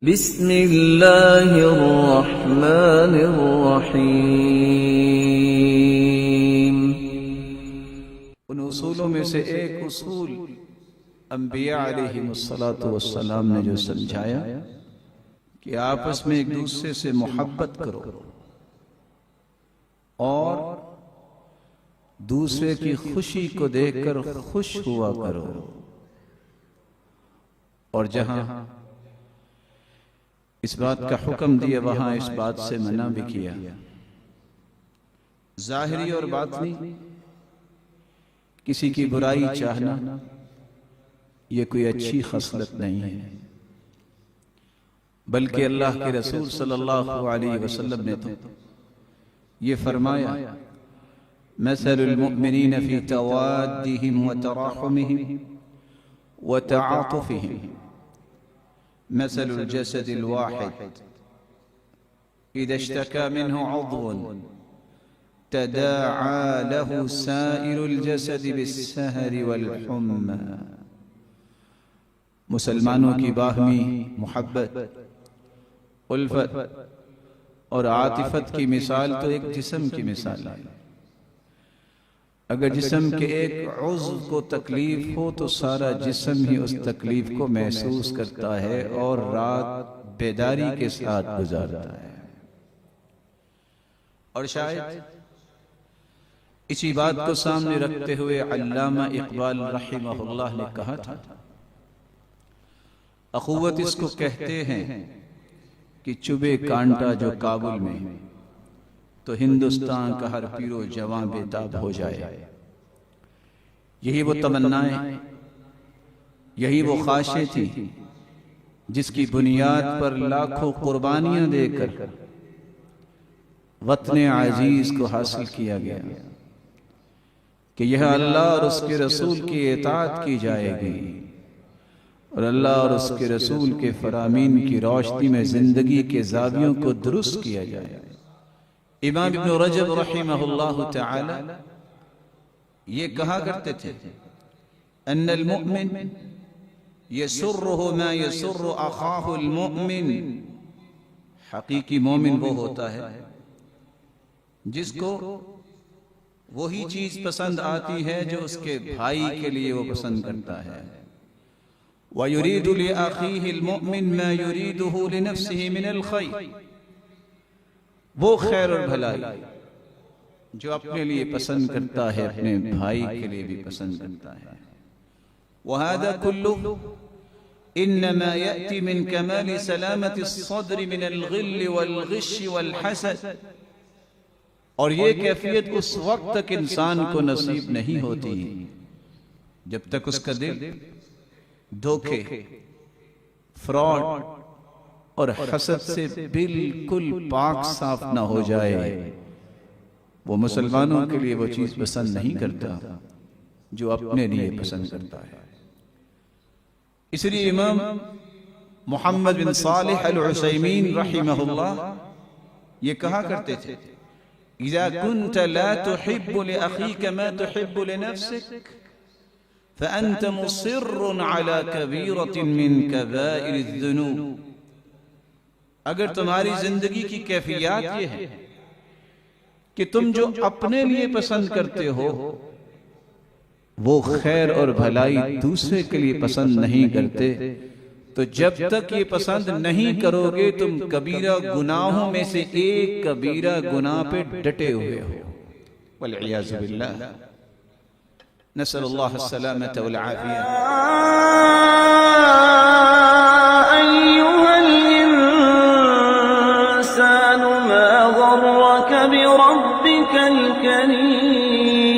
بسم اللہ الرحمن الرحیم۔ ان اصولوں میں سے ایک اصول انبیاء علیہ السلام نے جو سمجھایا کہ آپس میں ایک دوسرے سے محبت کرو اور دوسرے کی خوشی کو دیکھ کر خوش ہوا کرو، اور جہاں اس بات کا حکم دیا وہاں اس بات سے منع بھی کیا۔ ظاہری اور باطنی کسی کی برائی چاہنا یہ کوئی اچھی خصلت نہیں ہے، بلکہ اللہ کے رسول صلی اللہ علیہ وسلم نے تو یہ فرمایا، مثل المؤمنین فی توادہم وتراحمہم وتعاطفہم مثل الجسد الواحد إذا اشتكى منه عضو تداعى له سائر الجسد بالسهر والحمى۔ مسلمانوں کی باہمی محبت، الفت اور عاطفت کی مثال تو ایک جسم کی مثال ہے۔ اگر جسم کے ایک عضو کو تکلیف ہو تو سارا جسم ہی اس تکلیف کو محسوس کرتا ہے اور رات بیداری کے ساتھ گزارتا ہے۔ اور شاید اسی بات کو سامنے رکھتے ہوئے علامہ اقبال رحمہ اللہ نے کہا تھا، اخوت اس کو کہتے ہیں کہ چبھے کانٹا جو کابل میں تو ہندوستان کا ہر پیرو جوان بےتاب ہو جائے۔ یہی وہ تمنائیں، یہی وہ خواہشیں تھی جس کی بنیاد پر لاکھوں قربانیاں دے کر وطن عزیز کو حاصل کیا گیا کہ یہ اللہ اور اس کے رسول کی اطاعت کی جائے گی اور اللہ اور اس کے رسول کے فرامین کی روشنی میں زندگی کے زاویوں کو درست کیا جائے۔ امام ابن رجب رحمہ اللہ تعالی یہ کہا کرتے تھے، ان المؤمن یسرہ ما یسر اخاہ المؤمن۔ حقیقی مومن وہ ہوتا ہے جس کو وہی چیز پسند آتی ہے جو اس کے بھائی کے لیے وہ پسند کرتا ہے۔ وَيُرِيدُ لِأَخِيهِ الْمُؤْمِنِ مَا يُرِيدُهُ لِنَفْسِهِ مِنَ الْخَيْرِ۔ وہ خیر اور بھلائی جو اپنے لیے پسند کرتا ہے اپنے بھائی کے لیے بھی پسند کرتا ہے۔ وَهَذَا كُلُّهُ إِنَّمَا يَأْتِي مِنْ كَمَالِ سَلَامَةِ الصَّدْرِ مِنَ الْغِلِّ وَالْغِشِّ وَالْحَسَدِ۔ اور یہ کیفیت اس وقت تک انسان کو نصیب نہیں ہوتی جب تک اس کا دل دھوکے، فراڈ اور حسد سے بالکل پاک صاف نہ ہو جائے۔ وہ مسلمانوں کے لیے وہ چیز پسند نہیں کرتا جو اپنے لیے پسند کرتا ہے۔ اس لیے امام محمد بن صالح العثیمین رحمہ اللہ یہ کہا کرتے تھے، اذا كنت لا تحب لأخيك ما تحب لنفسك فأنت مصر على كبيرة من كبائر الذنوب۔ اگر تمہاری زندگی کی کیفیات یہ ہے کہ تم جو اپنے لیے پسند کرتے ہو وہ خیر اور بھلائی دوسرے کے لیے پسند نہیں کرتے، تو جب تک یہ پسند نہیں کرو گے تم کبیرہ گناہوں میں سے ایک کبیرہ گناہ پہ ڈٹے ہوئے ہو، والعیاذ باللہ۔ نسأل اللہ السلامة والعافیہ۔ أيها الإنسان ما غرك بربك الكريم۔